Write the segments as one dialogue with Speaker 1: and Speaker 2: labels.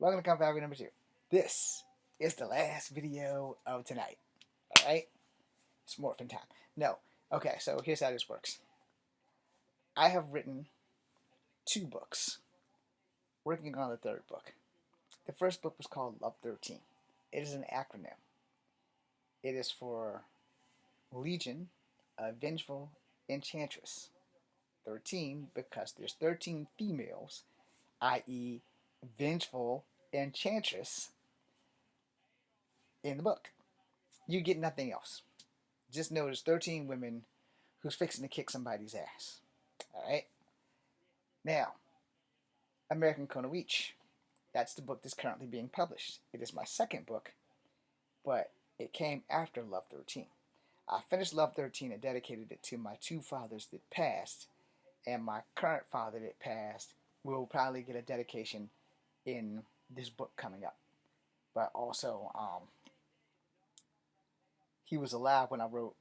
Speaker 1: Welcome to Compound number 2. This is the last video of tonight. Alright? It's morphin time. No. Okay, so here's how this works. I have written 2 books, working on the 3rd book. The first book was called Love 13. It is an acronym. It is for Legion, a Vengeful Enchantress. 13 because there's 13 females, i.e., Vengeful Enchantress, in the book. You get nothing else. Just know there's 13 women who's fixing to kick somebody's ass. Alright? Now, American Konoichi. That's the book that's currently being published. It is my 2nd book, but it came after Love 13. I finished Love 13 and dedicated it to my 2 fathers that passed, and my current father that passed will probably get a dedication in this book coming up. But also, he was alive when I wrote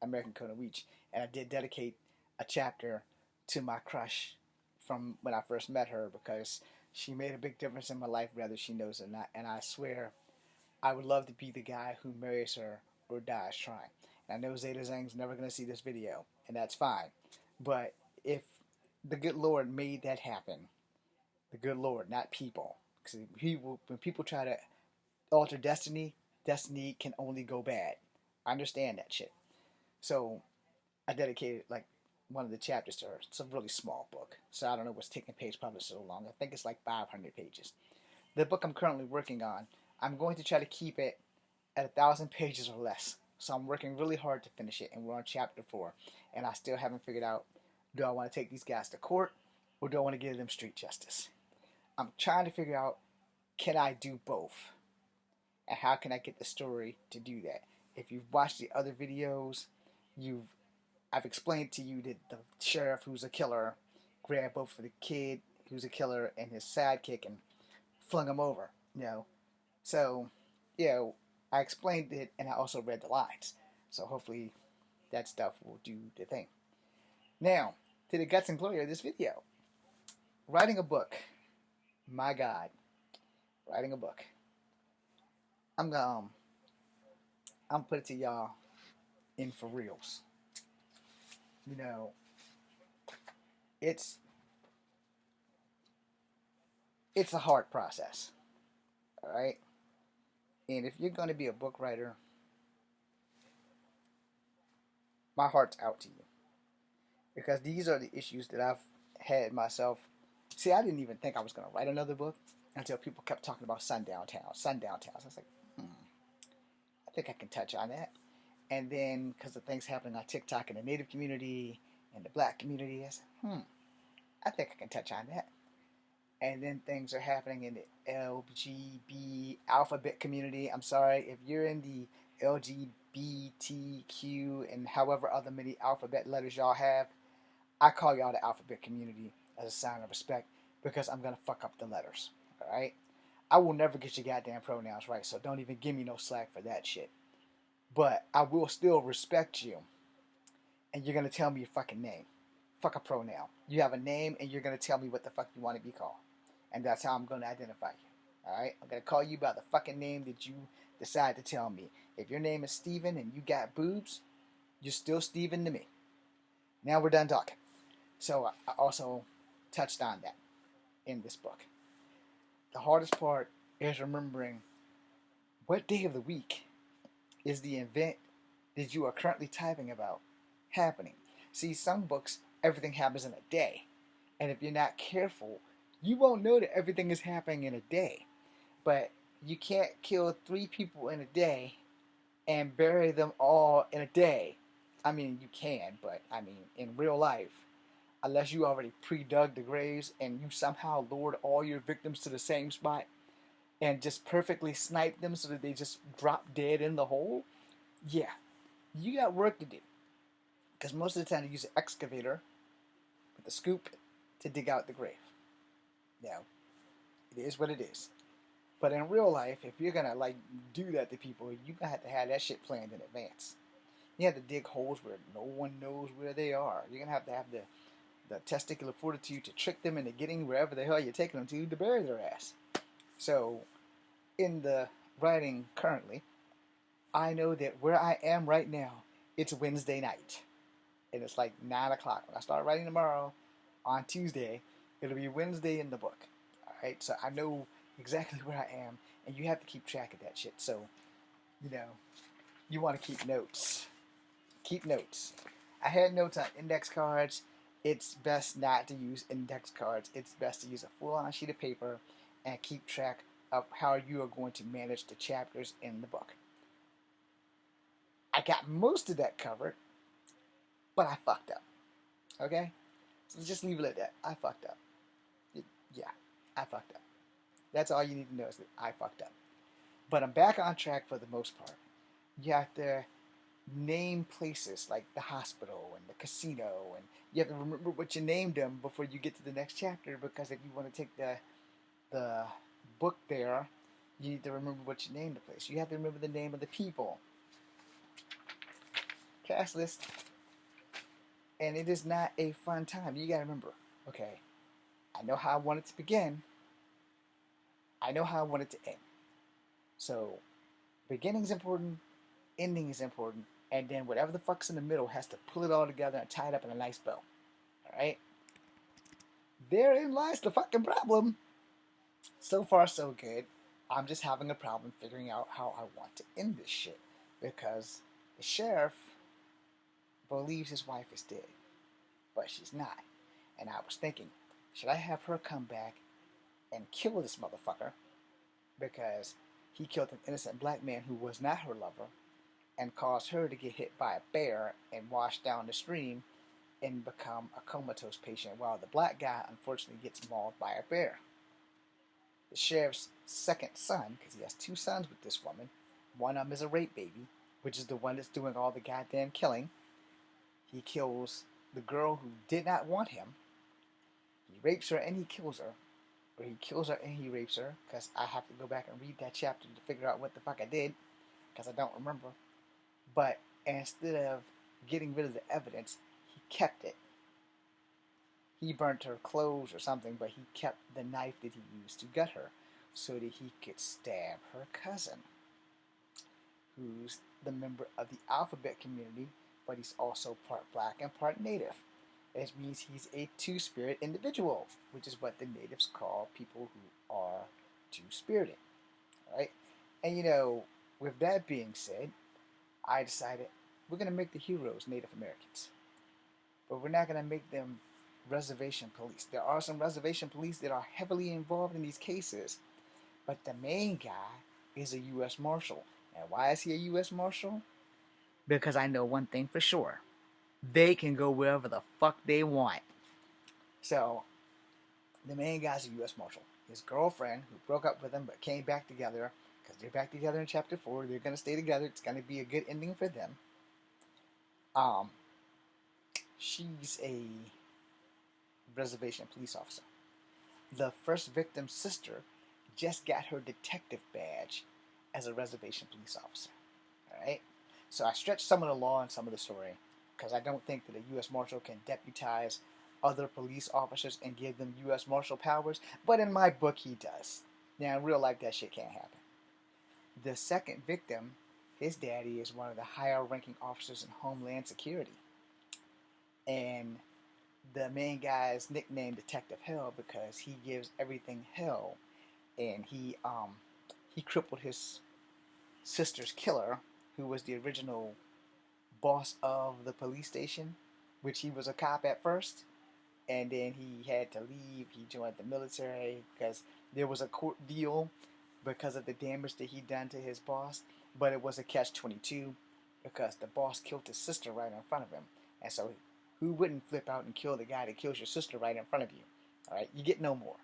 Speaker 1: American Konoichi, and I did dedicate a chapter to my crush from when I first met her because she made a big difference in my life, whether she knows it or not. And I swear, I would love to be the guy who marries her or dies trying. And I know Zeta Zhang's never going to see this video, and that's fine. But if the good Lord made that happen, the good Lord, not people, because when people try to alter destiny, destiny can only go bad. I understand that shit. So I dedicated like one of the chapters to her. It's a really small book, so I don't know what's taking page published so long. I think it's like 500 pages. The book I'm currently working on, I'm going to try to keep it at 1,000 pages or less. So I'm working really hard to finish it, and we're on chapter 4. And I still haven't figured out, do I want to take these guys to court, or do I want to give them street justice? I'm trying to figure out, can I do both? And how can I get the story to do that? If you've watched the other videos, I've explained to you that the sheriff who's a killer grabbed both of the kid who's a killer and his sidekick and flung him over, So, I explained it, and I also read the lines. So hopefully that stuff will do the thing. Now, to the guts and glory of this video. Writing a book. My God. Writing a book. I'm put it to y'all in for reals. It's a hard process. Alright? And if you're going to be a book writer, my heart's out to you. Because these are the issues that I've had myself. See, I didn't even think I was going to write another book until people kept talking about sundown towns. So I was like, I think I can touch on that. And then, because of things happening on TikTok in the Native community and the Black community, I said, I think I can touch on that. And then things are happening in the LGBT alphabet community. I'm sorry, if you're in the LGBTQ and however other many alphabet letters y'all have, I call y'all the alphabet community as a sign of respect because I'm going to fuck up the letters. Alright? I will never get your goddamn pronouns right, so don't even give me no slack for that shit. But I will still respect you, and you're going to tell me your fucking name. Fuck a pronoun. You have a name, and you're going to tell me what the fuck you want to be called. And that's how I'm going to identify you. Alright? I'm going to call you by the fucking name that you decide to tell me. If your name is Steven and you got boobs, you're still Steven to me. Now we're done talking. So I also touched on that in this book. The hardest part is remembering what day of the week is the event that you are currently typing about happening. See, some books, everything happens in a day. And if you're not careful, you won't know that everything is happening in a day. But you can't kill 3 people in a day and bury them all in a day. I mean, you can, but in real life, unless you already pre-dug the graves and you somehow lured all your victims to the same spot and just perfectly sniped them so that they just drop dead in the hole, yeah, you got work to do. Because most of the time you use an excavator with a scoop to dig out the grave. Now, it is what it is. But in real life, if you're going to do that to people, you're going to have that shit planned in advance. You have to dig holes where no one knows where they are. You're going to have the the testicular fortitude to trick them into getting wherever the hell you're taking them to bury their ass. So, in the writing currently, I know that where I am right now, it's Wednesday night. And it's like 9 o'clock. When I start writing tomorrow, on Tuesday, it'll be Wednesday in the book. Alright, so I know exactly where I am, and you have to keep track of that shit. So, you know, you want to keep notes. Keep notes. I had notes on index cards. It's best not to use index cards. It's best to use a full-on sheet of paper and keep track of how you are going to manage the chapters in the book. I got most of that covered, but I fucked up. Okay? So just leave it at that. I fucked up. Yeah, I fucked up. That's all you need to know is that I fucked up. But I'm back on track for the most part. You have to name places like the hospital and the casino, and you have to remember what you named them before you get to the next chapter, because if you want to take the book there, you need to remember what you named the place. You have to remember the name of the people. Cast list. And it is not a fun time. You gotta remember, okay, I know how I want it to begin. I know how I want it to end. So, beginning is important, ending is important, and then whatever the fuck's in the middle has to pull it all together and tie it up in a nice bow. Alright? Therein lies the fucking problem. So far, so good. I'm just having a problem figuring out how I want to end this shit. Because the sheriff believes his wife is dead, but she's not. And I was thinking, should I have her come back and kill this motherfucker because he killed an innocent black man who was not her lover and caused her to get hit by a bear and wash down the stream and become a comatose patient, while the black guy unfortunately gets mauled by a bear. The sheriff's second son, because he has two sons with this woman, one of them is a rape baby, which is the one that's doing all the goddamn killing. He kills the girl who did not want him. He rapes her and he kills her. Or he kills her and he rapes her, because I have to go back and read that chapter to figure out what the fuck I did, because I don't remember. But instead of getting rid of the evidence, he kept it. He burnt her clothes or something, but he kept the knife that he used to gut her so that he could stab her cousin, who's the member of the alphabet community, but he's also part black and part native. It means he's a two-spirit individual, which is what the natives call people who are two-spirited. Right? And you know, with that being said, I decided we're going to make the heroes Native Americans. But we're not going to make them reservation police. There are some reservation police that are heavily involved in these cases, but the main guy is a U.S. Marshal. And why is he a U.S. Marshal? Because I know one thing for sure. They can go wherever the fuck they want. So, the main guy's a U.S. Marshal. His girlfriend, who broke up with him but came back together, because they're back together in chapter 4, they're going to stay together. It's going to be a good ending for them. She's a reservation police officer. The first victim's sister just got her detective badge as a reservation police officer. Alright? So I stretched some of the law and some of the story, because I don't think that a U.S. Marshal can deputize other police officers and give them U.S. Marshal powers, but in my book he does. Now in real life that shit can't happen. The second victim, his daddy is one of the higher ranking officers in Homeland Security. And the main guy is nicknamed Detective Hell because he gives everything hell. And he crippled his sister's killer, who was the original boss of the police station, which he was a cop at first, and then he had to leave. He joined the military because there was a court deal because of the damage that he'd done to his boss, but it was a catch-22 because the boss killed his sister right in front of him. And so who wouldn't flip out and kill the guy that kills your sister right in front of you? All right, you get no more.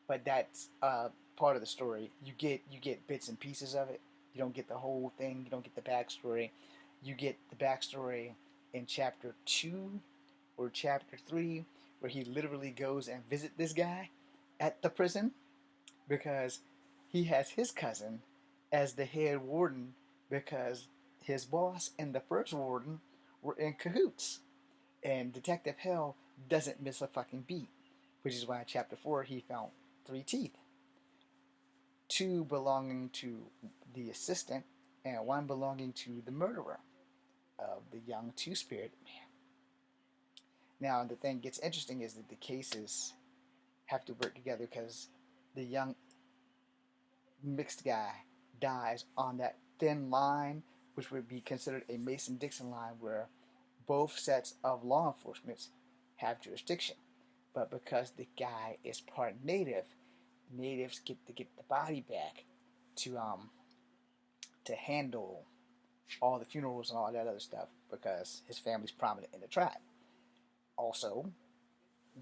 Speaker 1: But that's part of the story. You get bits and pieces of it. You don't get the whole thing. You don't get the backstory. You get the backstory in chapter 2 or chapter 3, where he literally goes and visits this guy at the prison because he has his cousin as the head warden because his boss and the first warden were in cahoots. And Detective Hell doesn't miss a fucking beat, which is why in chapter 4 he found 3 teeth, 2 belonging to the assistant and 1 belonging to the murderer of the young two-spirited man. Now the thing gets interesting is that the cases have to work together because the young mixed guy dies on that thin line, which would be considered a Mason-Dixon line, where both sets of law enforcement have jurisdiction. But because the guy is part native, natives get to get the body back to handle all the funerals and all that other stuff because his family's prominent in the tribe. Also,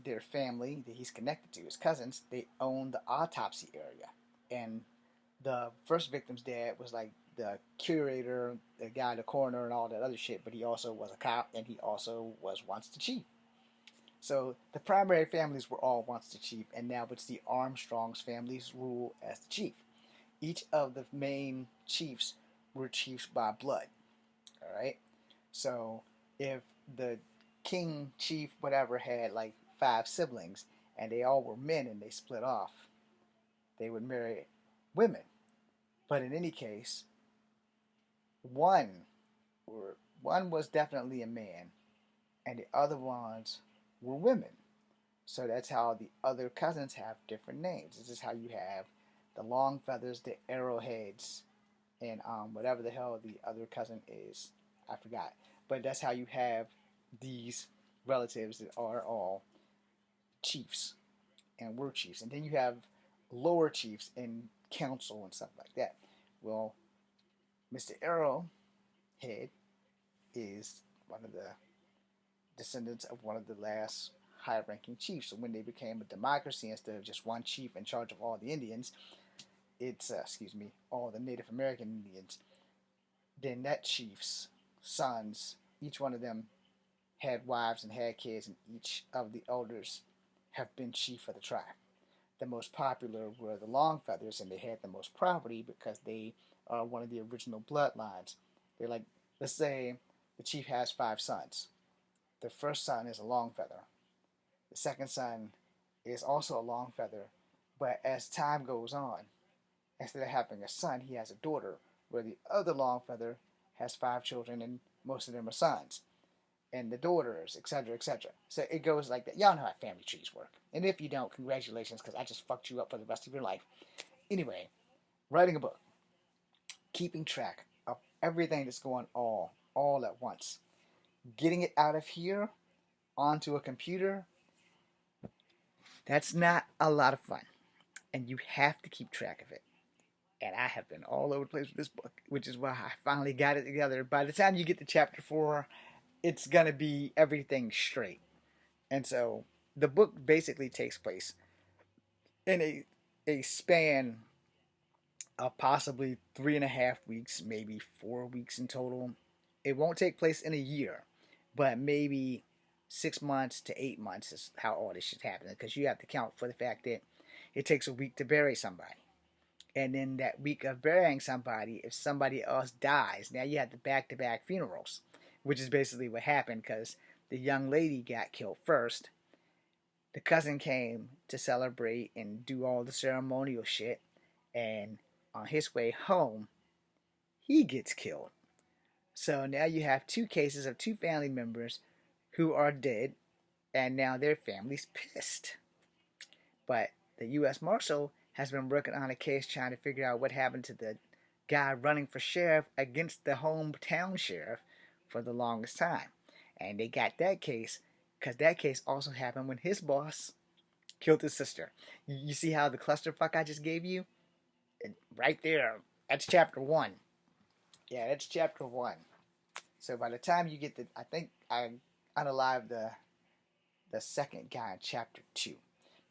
Speaker 1: their family that he's connected to, his cousins, they own the autopsy area. And the first victim's dad was like the curator, the guy, the coroner, and all that other shit, but he also was a cop, and he also was once the chief. So the primary families were all once the chief, and now it's the Armstrong's families rule as the chief. Each of the main chiefs were chiefs by blood. Alright? So if the king, chief, whatever, had like 5 siblings, and they all were men and they split off, they would marry women. But in any case, one was definitely a man, and the other ones were women. So that's how the other cousins have different names. This is how you have the long feathers, the arrowheads, and whatever the hell the other cousin is. I forgot. But that's how you have these relatives that are all chiefs and were chiefs. And then you have lower chiefs in council and stuff like that. Well, Mr. Arrowhead is one of the descendants of one of the last high-ranking chiefs. So when they became a democracy instead of just one chief in charge of all the Indians, it's all the Native American Indians. Then that chief's sons, each one of them had wives and had kids, and each of the elders have been chief of the tribe. The most popular were the Longfeathers, and they had the most property because they are one of the original bloodlines. They're like, let's say the chief has 5 sons. The first son is a Longfeather. The second son is also a Longfeather, but as time goes on, instead of having a son, he has a daughter, where the other Longfeather has 5 children, and most of them are sons. And the daughters, etc., etc. So it goes like that. Y'all know how family trees work. And if you don't, congratulations, because I just fucked you up for the rest of your life. Anyway, writing a book. Keeping track of everything that's going on all at once. Getting it out of here onto a computer, that's not a lot of fun. And you have to keep track of it. And I have been all over the place with this book, which is why I finally got it together. By the time you get to chapter 4, it's going to be everything straight. And so the book basically takes place in a span of possibly 3.5 weeks, maybe 4 weeks in total. It won't take place in a year, but maybe 6 months to 8 months is how all this shit happens, because you have to count for the fact that it takes a week to bury somebody. And then that week of burying somebody, if somebody else dies, now you have the back-to-back funerals, which is basically what happened, because the young lady got killed first. The cousin came to celebrate and do all the ceremonial shit, and on his way home, he gets killed. So now you have 2 cases of 2 family members who are dead, and now their family's pissed. But the U.S. Marshal has been working on a case trying to figure out what happened to the guy running for sheriff against the hometown sheriff for the longest time. And they got that case because that case also happened when his boss killed his sister. You see how the clusterfuck I just gave you? Right there. That's chapter 1. Yeah, that's chapter 1. So by the time you get I think I unalived the second guy in chapter 2.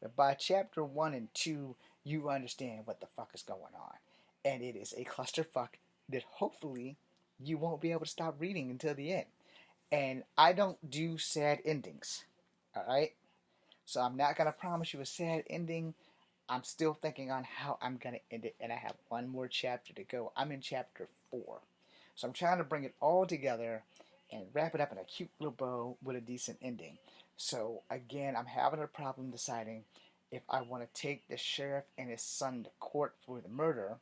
Speaker 1: But by chapter 1 and 2, you understand what the fuck is going on. And it is a clusterfuck that hopefully you won't be able to stop reading until the end. And I don't do sad endings. Alright? So I'm not going to promise you a sad ending. I'm still thinking on how I'm going to end it. And I have 1 more chapter to go. I'm in chapter 4. So I'm trying to bring it all together and wrap it up in a cute little bow with a decent ending. So again, I'm having a problem deciding if I want to take the sheriff and his son to court for the murder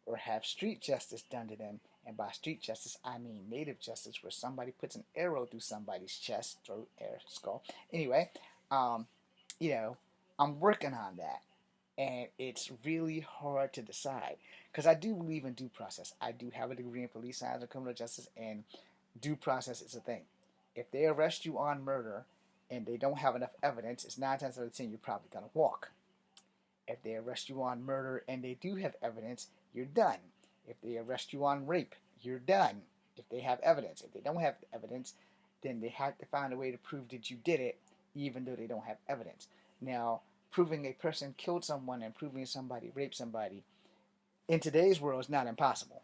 Speaker 1: or have street justice done to them. And by street justice, I mean native justice, where somebody puts an arrow through somebody's chest, throat, air, skull. Anyway, um, you know, I'm working on that. And it's really hard to decide because I do believe in due process. I do have a degree in police science and criminal justice, and due process is a thing. If they arrest you on murder and they don't have enough evidence, it's 9 times out of 10 you're probably gonna walk. If they arrest you on murder and they do have evidence, you're done. If they arrest you on rape, you're done. If they have evidence. If they don't have evidence, then they have to find a way to prove that you did it, even though they don't have evidence. Now, proving a person killed someone and proving somebody raped somebody in today's world is not impossible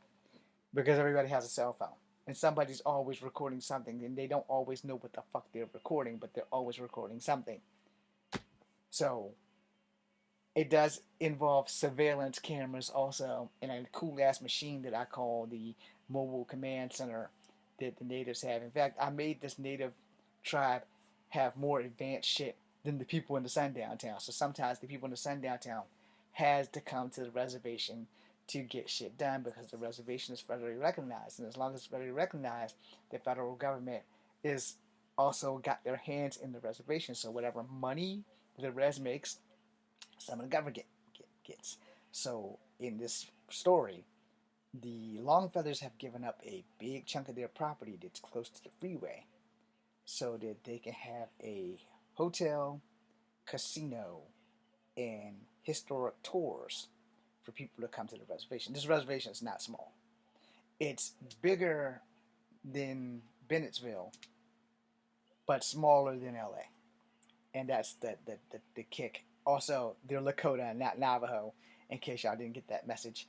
Speaker 1: because everybody has a cell phone. And somebody's always recording something, and they don't always know what the fuck they're recording, but they're always recording something. So, it does involve surveillance cameras also, and a cool ass machine that I call the mobile command center that the natives have. In fact, I made this native tribe have more advanced shit than the people in the sundown town. So sometimes the people in the sundown town has to come to the reservation to get shit done because the reservation is federally recognized, and as long as it's federally recognized, the federal government is also got their hands in the reservation. So whatever money the res makes, some of the government gets. So in this story, the Longfeathers have given up a big chunk of their property that's close to the freeway so that they can have a hotel, casino, and historic tours for people to come to the reservation. This reservation is not small. It's bigger than Bennettsville, but smaller than LA. And that's the kick. Also, they're Lakota, not Navajo, in case y'all didn't get that message.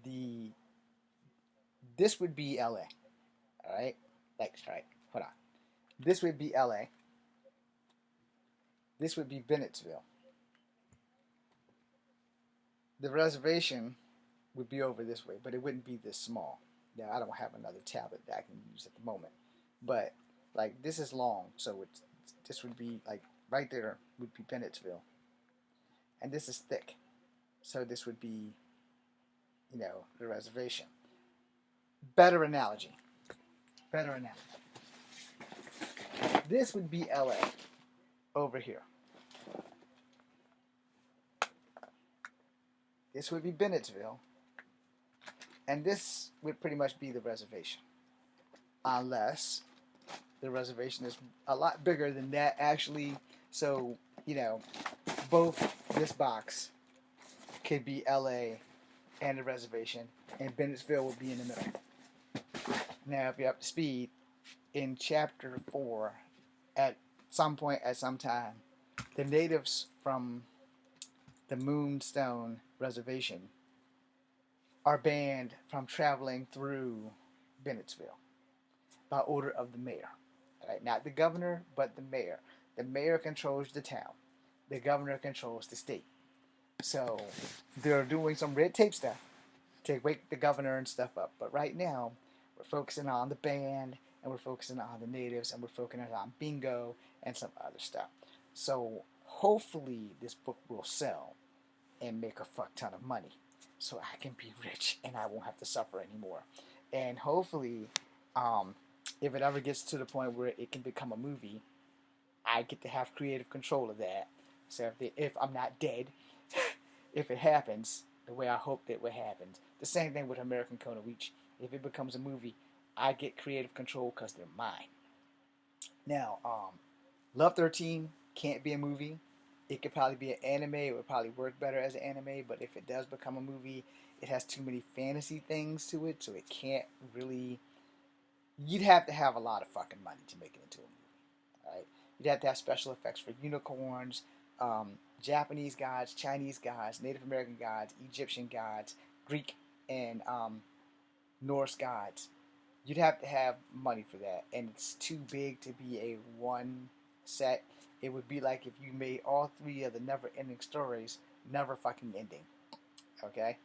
Speaker 1: This would be LA. Alright? Right. Hold on. This would be LA. This would be Bennettsville. The reservation would be over this way, but it wouldn't be this small. Now, I don't have another tablet that I can use at the moment. But, like, this is long, so this would be, like, right there would be Bennettsville. And this is thick. So this would be, the reservation. Better analogy. This would be LA over here. This would be Bennettsville. And this would pretty much be the reservation. Unless the reservation is a lot bigger than that, actually. So, both this box could be LA and the reservation, and Bennettsville would be in the middle. Now, if you're up to speed, in chapter 4, at some point, at some time, the natives from the Moonstone Reservation are banned from traveling through Bennettsville by order of the mayor. Right? Not the governor, but the mayor. The mayor controls the town. The governor controls the state. So they're doing some red tape stuff to wake the governor and stuff up. But right now, we're focusing on the band, and we're focusing on the natives, and we're focusing on bingo and some other stuff. So hopefully this book will sell and make a fuck ton of money so I can be rich and I won't have to suffer anymore. And hopefully, if it ever gets to the point where it can become a movie, I get to have creative control of that. So if I'm not dead, if it happens the way I hope that it happens. The same thing with American Kona Weech. If it becomes a movie, I get creative control because they're mine. Now, Love 13 can't be a movie. It could probably be an anime. It would probably work better as an anime, but if it does become a movie, it has too many fantasy things to it, so it can't really... You'd have to have a lot of fucking money to make it into a movie. Right? You'd have to have special effects for unicorns, Japanese gods, Chinese gods, Native American gods, Egyptian gods, Greek and Norse gods. You'd have to have money for that, and it's too big to be a one set. It would be like if you made all 3 of the never-ending stories never fucking ending. Okay?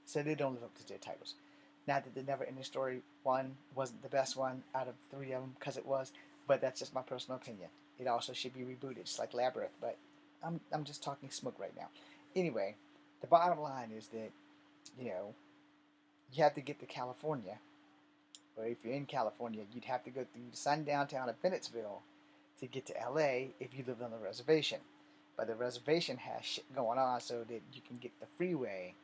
Speaker 1: So they don't live up to their titles. Not that the never-ending story 1 wasn't the best one out of 3 of them, because it was, but that's just my personal opinion. It also should be rebooted, just like Labyrinth. But I'm just talking smoke right now. Anyway, the bottom line is that you know you have to get to California, or if you're in California, you'd have to go through the sundown town of Bennettsville to get to LA if you lived on the reservation. But the reservation has shit going on so that you can get the freeway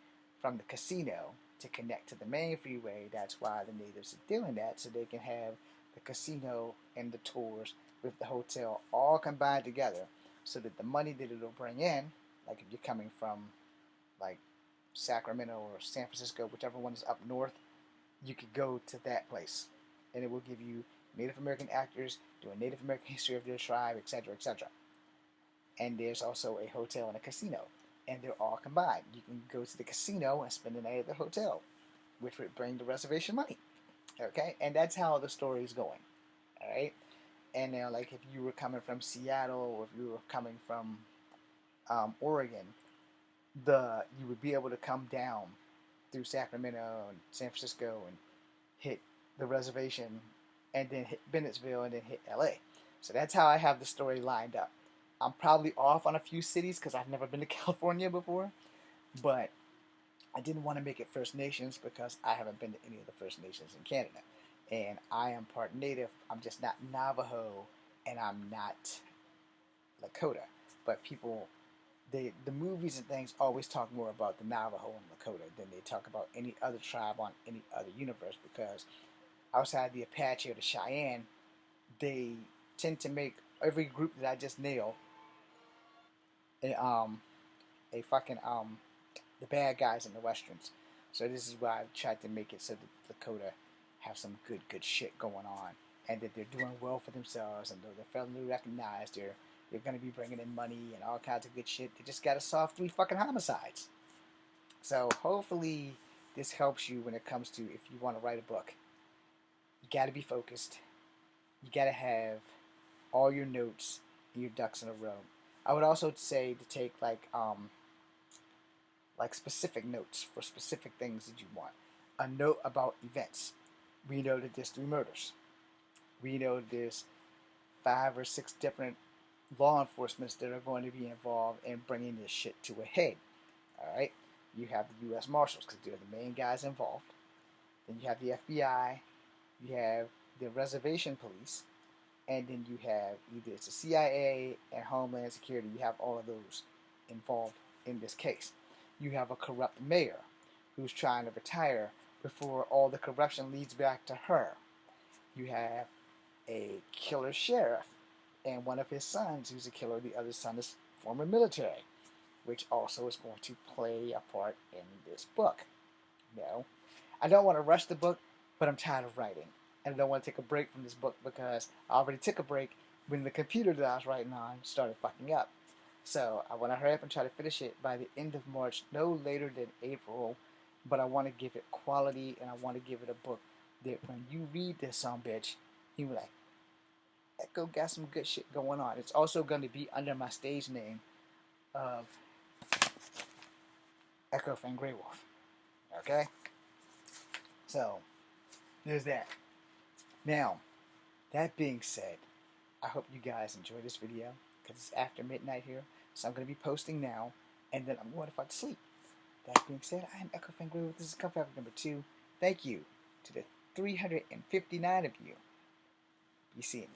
Speaker 1: from the casino to connect to the main freeway. That's why the natives are doing that, so they can have the casino and the tours with the hotel all combined together, so that the money that it'll bring in, like if you're coming from like Sacramento or San Francisco, whichever one is up north, you could go to that place, and it will give you Native American actors doing Native American history of their tribe, etc., etc. And there's also a hotel and a casino, and they're all combined. You can go to the casino and spend the night at the hotel, which would bring the reservation money. Okay, and that's how the story is going. All right, and now like if you were coming from Seattle or if you were coming from Oregon, you would be able to come down through Sacramento and San Francisco and hit the reservation, and then hit Bennettsville, and then hit LA. So that's how I have the story lined up. I'm probably off on a few cities because I've never been to California before, but I didn't want to make it First Nations because I haven't been to any of the First Nations in Canada. And I am part Native. I'm just not Navajo, and I'm not Lakota. But people, the movies and things always talk more about the Navajo and Lakota than they talk about any other tribe on any other universe, because outside the Apache or the Cheyenne, they tend to make every group that I just nailed a fucking the bad guys in the westerns. So this is why I tried to make it so that Lakota have some good shit going on, and that they're doing well for themselves, and they're federally recognized. They're going to be bringing in money and all kinds of good shit. They just got to solve 3 fucking homicides. So hopefully this helps you when it comes to if you want to write a book. You got to be focused. You got to have all your notes and your ducks in a row. I would also say to take like specific notes for specific things that you want. A note about events. We know that there's 3 murders. We know that there's 5 or 6 different law enforcements that are going to be involved in bringing this shit to a head. All right. You have the U.S. Marshals because they're the main guys involved. Then you have the FBI. You have the reservation police, and then you have either it's the CIA and Homeland Security. You have all of those involved in this case. You have a corrupt mayor who's trying to retire before all the corruption leads back to her. You have a killer sheriff and one of his sons who's a killer. The other son is former military, which also is going to play a part in this book. I don't want to rush the book, but I'm tired of writing. And I don't want to take a break from this book because I already took a break when the computer that I was writing on started fucking up. So I want to hurry up and try to finish it by the end of March, no later than April. But I want to give it quality, and I want to give it a book that when you read this bitch, you be like, Echo got some good shit going on. It's also going to be under my stage name of Echo Fan Grey Wolf. Okay? So, there's that. Now, that being said, I hope you guys enjoy this video because it's after midnight here. So I'm going to be posting now, and then I'm going to fuck to sleep. That being said, I am Echo Fan Grey Wolf. This is Comfort Africa number 2. Thank you to the 359 of you. Be seeing you.